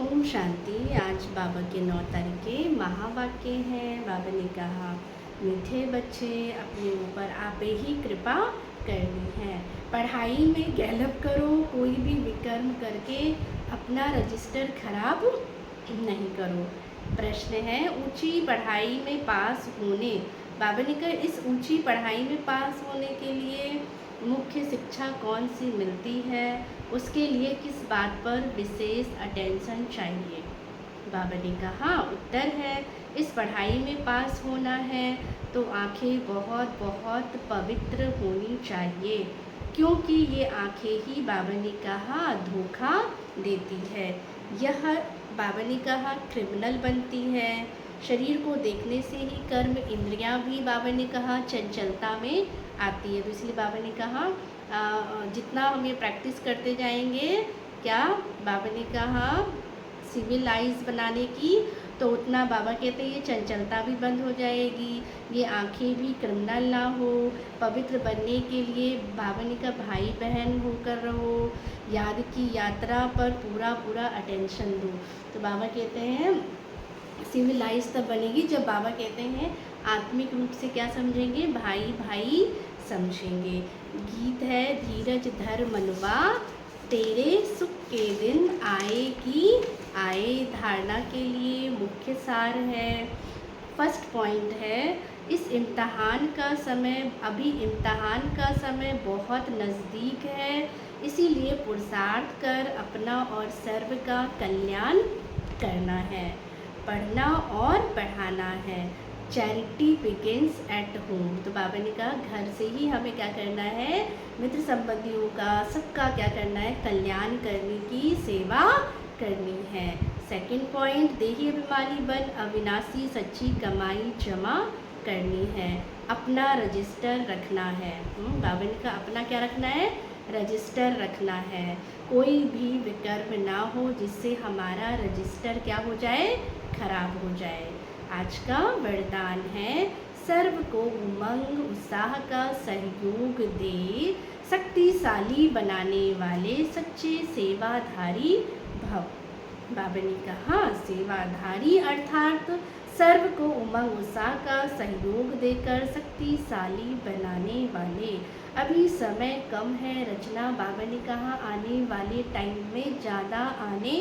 ओम शांति। आज बाबा के 9 तारीख के महावाक्य हैं। बाबा ने कहा, मीठे बच्चे, अपने ऊपर आप ही कृपा करनी है। पढ़ाई में गैलप करो, कोई भी विकर्म करके अपना रजिस्टर खराब नहीं करो। प्रश्न है, ऊंची पढ़ाई में पास होने, बाबा ने कहा इस ऊंची पढ़ाई में पास होने के लिए मुख्य शिक्षा कौन सी मिलती है, उसके लिए किस बात पर विशेष अटेंशन चाहिए। बाबा ने कहा उत्तर है, इस पढ़ाई में पास होना है तो आंखें बहुत बहुत पवित्र होनी चाहिए, क्योंकि ये आंखें ही बाबा ने कहा धोखा देती है। यह बाबा ने कहा क्रिमिनल बनती है। शरीर को देखने से ही कर्म इंद्रियां भी बाबा ने कहा चंचलता में आती है। तो इसलिए बाबा ने कहा जितना हमें प्रैक्टिस करते जाएंगे, क्या बाबा ने कहा सिविल आइज बनाने की, तो उतना बाबा कहते हैं ये चंचलता भी बंद हो जाएगी, ये आंखें भी क्रिमिनल ना हो। पवित्र बनने के लिए बाबा ने कहा भाई बहन होकर रहो, याद की यात्रा पर पूरा पूरा अटेंशन दो। तो बाबा कहते हैं सिविलाइज तब बनेगी जब बाबा कहते हैं आत्मिक रूप से क्या समझेंगे, भाई भाई समझेंगे। गीत है, धीरज धर मनुआ, तेरे सुख के दिन आएगी आए। धारणा के लिए मुख्य सार है। फर्स्ट पॉइंट है, इस इम्तहान का समय, अभी इम्तहान का समय बहुत नज़दीक है, इसीलिए पुरुषार्थ कर अपना और सर्व का कल्याण करना है। पढ़ना और पढ़ाना है। Charity begins at home. तो बाबा ने कहा घर से ही हमें क्या करना है, मित्र संबंधियों का, सबका क्या करना है, कल्याण करने की सेवा करनी है। सेकंड पॉइंट, देही अभिमानी बन अविनाशी सच्ची कमाई जमा करनी है। अपना रजिस्टर रखना है। बाबा ने कहा अपना क्या रखना है, रजिस्टर रखना है। कोई भी विकर्म ना हो जिससे हमारा रजिस्टर क्या हो जाए, खराब हो जाए। आज का वरदान है, सर्व को उमंग उत्साह का सहयोग दे, शक्तिशाली बनाने वाले सच्चे सेवाधारी भव। बाबा ने कहा सेवाधारी अर्थात सर्व को उमंग उत्साह का सहयोग देकर शक्तिशाली बनाने वाले। अभी समय कम है, रचना बाबा ने कहा आने वाले टाइम में ज़्यादा आने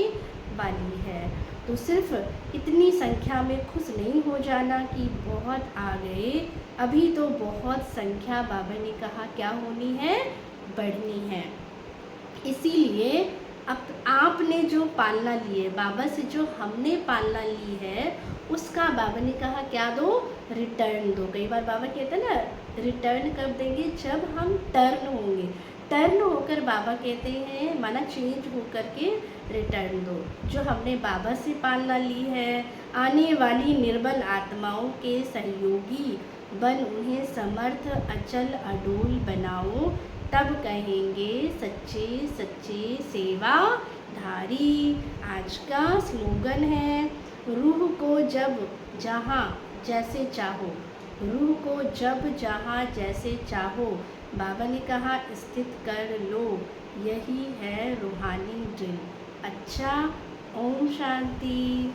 वाली है। तो सिर्फ इतनी संख्या में खुश नहीं हो जाना कि बहुत आ गए, अभी तो बहुत संख्या बाबा ने कहा क्या होनी है, बढ़नी है। इसीलिए अब आपने जो पालना ली है, बाबा से जो हमने पालना ली है, उसका बाबा ने कहा क्या दो, रिटर्न दो। कई बार बाबा कहते हैं ना रिटर्न कब देंगे, जब हम टर्न होंगे। टर्न होकर बाबा कहते हैं माना चेंज होकर के रिटर्न दो। जो हमने बाबा से पालना ली है, आने वाली निर्बल आत्माओं के सहयोगी बन उन्हें समर्थ अचल अडोल बनाओ, तब कहेंगे सच्चे सच्चे सेवाधारी। आज का स्लोगन है, रूह को जब जहाँ जैसे चाहो, रूह को जब जहाँ जैसे चाहो, बाबा ने कहा स्थित कर लो, यही है रूहानी ड्रिल। अच्छा, ओम शांति।